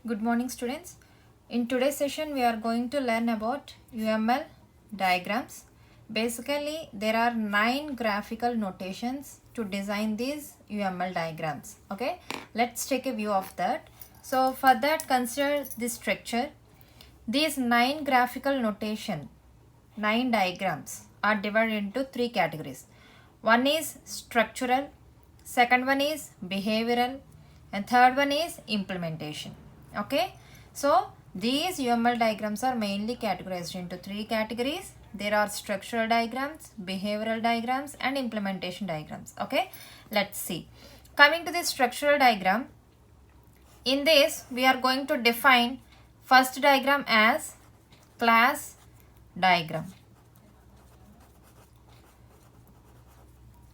Good morning, students. In today's session, we are going to learn about UML diagrams. Basically, there are 9 graphical notations to design these UML diagrams. Okay, let's take a view of that. So, for that, consider this structure. These 9 graphical notation, 9 diagrams are divided into 3 categories. One is structural, second one is behavioral, and third one is implementation. Okay, so these UML diagrams are mainly categorized into 3 categories. There are structural diagrams, behavioral diagrams, and implementation diagrams. Okay, let's see. Coming to the structural diagram, in this we are going to define first diagram as class diagram,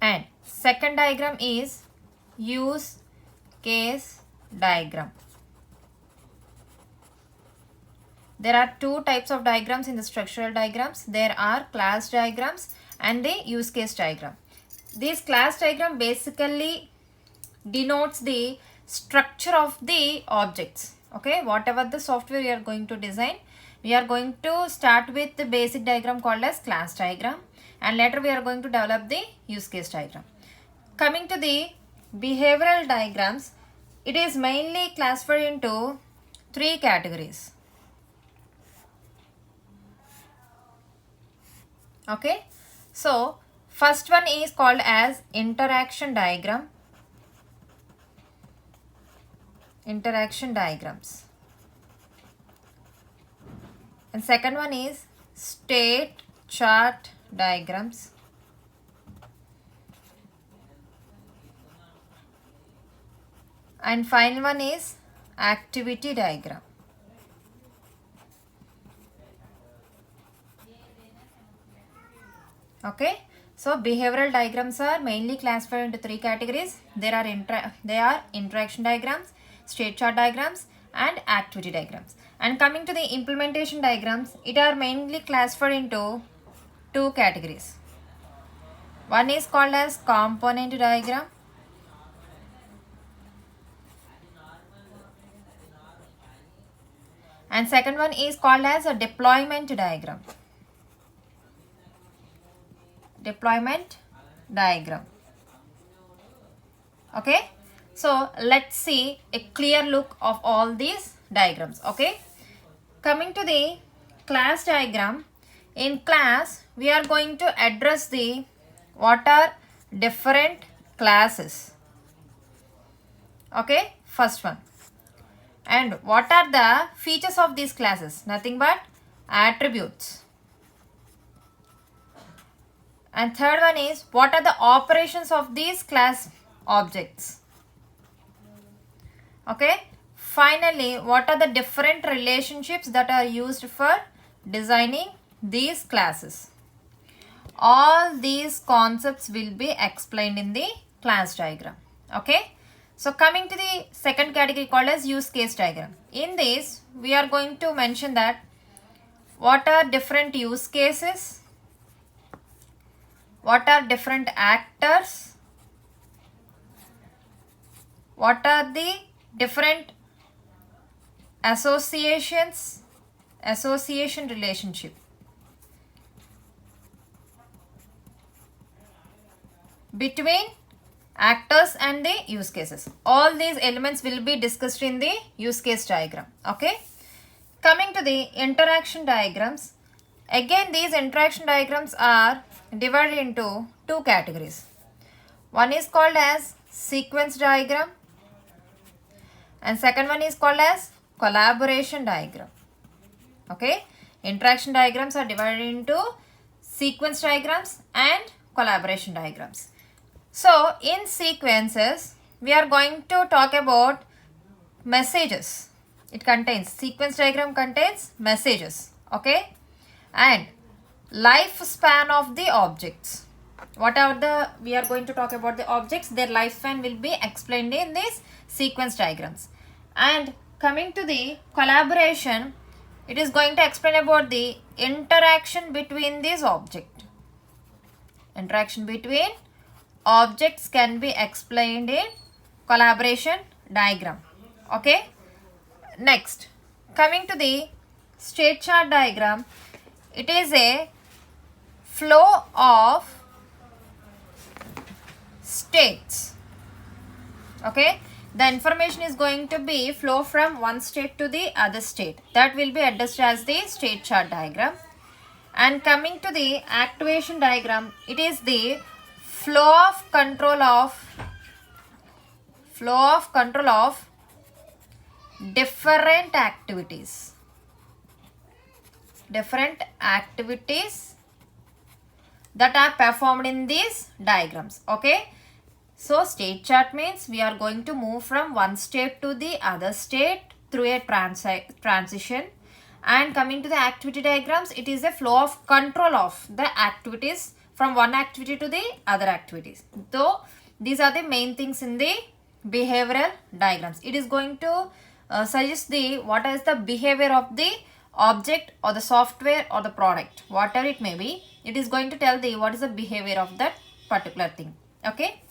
and second diagram is use case diagram. There are 2 types of diagrams in the structural diagrams. There are class diagrams and the use case diagram. This class diagram basically denotes the structure of the objects. Okay, whatever the software we are going to design, we are going to start with the basic diagram called as class diagram, and later we are going to develop the use case diagram. Coming to the behavioral diagrams, it is mainly classified into 3 categories. Okay, so first one is called as interaction diagrams, and second one is state chart diagrams, and final one is activity diagram. Okay, so behavioral diagrams are mainly classified into 3 categories. They are interaction diagrams, state chart diagrams, and activity diagrams. And coming to the implementation diagrams, it are mainly classified into 2 categories. One is called as component diagram, and second one is called as a deployment diagram. Okay, so let's see a clear look of all these diagrams. Okay, coming to the class diagram, in class we are going to address the what are different classes. Okay, first one, and what are the features of these classes? Nothing but attributes. And third one is what are the operations of these class objects. Okay, finally what are the different relationships that are used for designing these classes. All these concepts will be explained in the class diagram. Okay, so coming to the second category called as use case diagram. In this we are going to mention that what are different use cases, what are different actors, what are the different association relationship between actors and the use cases. All these elements will be discussed in the use case diagram. Okay, coming to the interaction diagrams, again these interaction diagrams are divided into 2 categories. One is called as sequence diagram, and second one is called as collaboration diagram. Okay, interaction diagrams are divided into sequence diagrams and collaboration diagrams. So in sequences we are going to talk about messages. Sequence diagram contains messages. Okay, and lifespan of the objects. Whatever we are going to talk about the objects, their lifespan will be explained in these sequence diagrams. And coming to the collaboration, it is going to explain about the interaction between these objects. Interaction between objects can be explained in collaboration diagram. Okay, Next, coming to the state chart diagram, it is a flow of states. Okay, the information is going to be flow from one state to the other state. That will be addressed as the state chart diagram. And coming to the activation diagram, it is the flow of control of different activities that are performed in these diagrams. Okay, so state chart means we are going to move from one state to the other state through a transition. And coming to the activity diagrams, it is a flow of control of the activities from one activity to the other activities. So these are the main things in the behavioral diagrams. It is going to suggest the what is the behavior of the object or the software or the product, whatever it may be. It is going to tell the what is the behavior of that particular thing. Okay.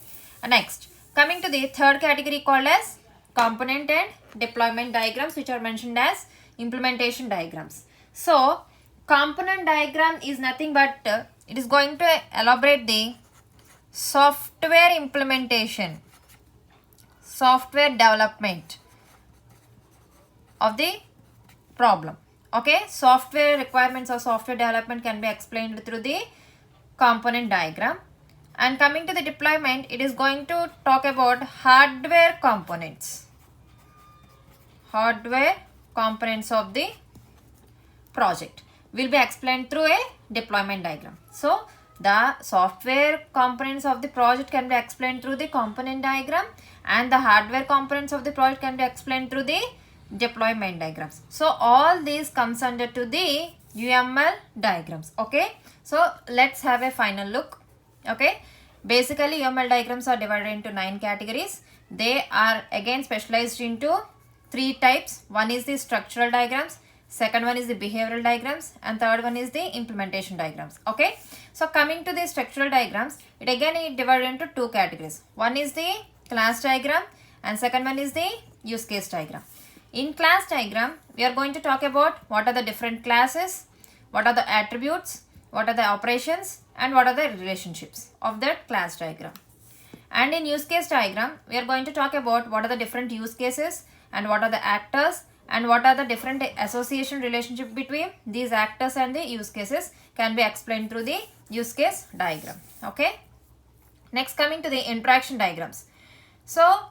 Next, coming to the third category called as component and deployment diagrams, which are mentioned as implementation diagrams. So component diagram is nothing but it is going to elaborate the software implementation, software development of the problem. Okay, software requirements or software development can be explained through the component diagram. And coming to the deployment, it is going to talk about hardware components of the project will be explained through a deployment diagram. So the software components of the project can be explained through the component diagram, and the hardware components of the project can be explained through the deployment diagrams. So all these comes under to the UML diagrams. Okay, so let's have a final look. Okay, basically UML diagrams are divided into 9 categories. They are again specialized into 3 types. One is the structural diagrams, second one is the behavioral diagrams, and third one is the implementation diagrams. Okay, so coming to the structural diagrams, it again is divided into 2 categories. One is the class diagram and second one is the use case diagram. In class diagram, we are going to talk about what are the different classes, what are the attributes, what are the operations, and what are the relationships of that class diagram. And in use case diagram, we are going to talk about what are the different use cases and what are the actors and what are the different association relationship between these actors and the use cases can be explained through the use case diagram. Okay. Next, coming to the interaction diagrams. So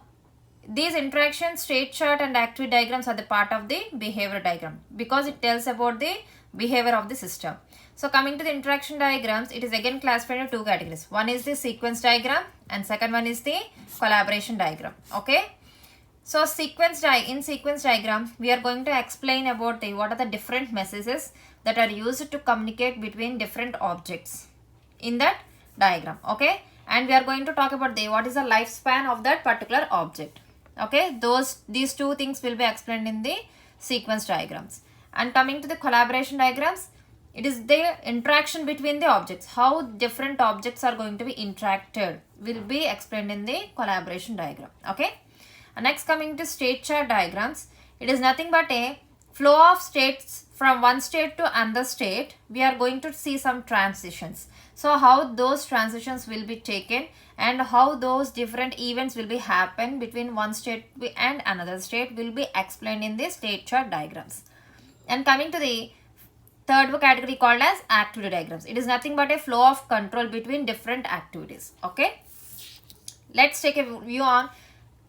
these interaction, state chart and activity diagrams are the part of the behavior diagram because it tells about the behavior of the system. So coming to the interaction diagrams, it is again classified into 2 categories. One is the sequence diagram and second one is the collaboration diagram. Okay. So in sequence diagram, we are going to explain about what are the different messages that are used to communicate between different objects in that diagram. Okay. And we are going to talk about what is the lifespan of that particular object. Okay. These 2 things will be explained in the sequence diagrams. And coming to the collaboration diagrams, it is the interaction between the objects. How different objects are going to be interacted will be explained in the collaboration diagram. Okay. And next, coming to state chart diagrams, it is nothing but a flow of states from one state to another state. We are going to see some transitions. So how those transitions will be taken and how those different events will be happen between one state and another state will be explained in the state chart diagrams. And coming to the third category called as activity diagrams. It is nothing but a flow of control between different activities. Okay. Let's take a view on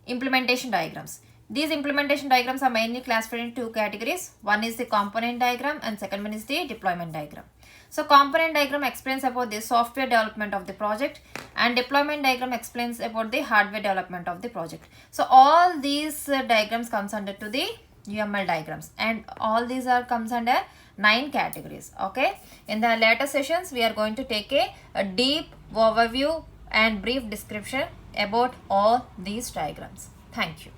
implementation diagrams. These implementation diagrams are mainly classified into 2 categories. One is the component diagram and second one is the deployment diagram. So component diagram explains about the software development of the project and deployment diagram explains about the hardware development of the project. So all these diagrams comes under to the UML diagrams and all these comes under 9 categories. Okay. In the later sessions, we are going to take a deep overview and brief description about all these diagrams. Thank you.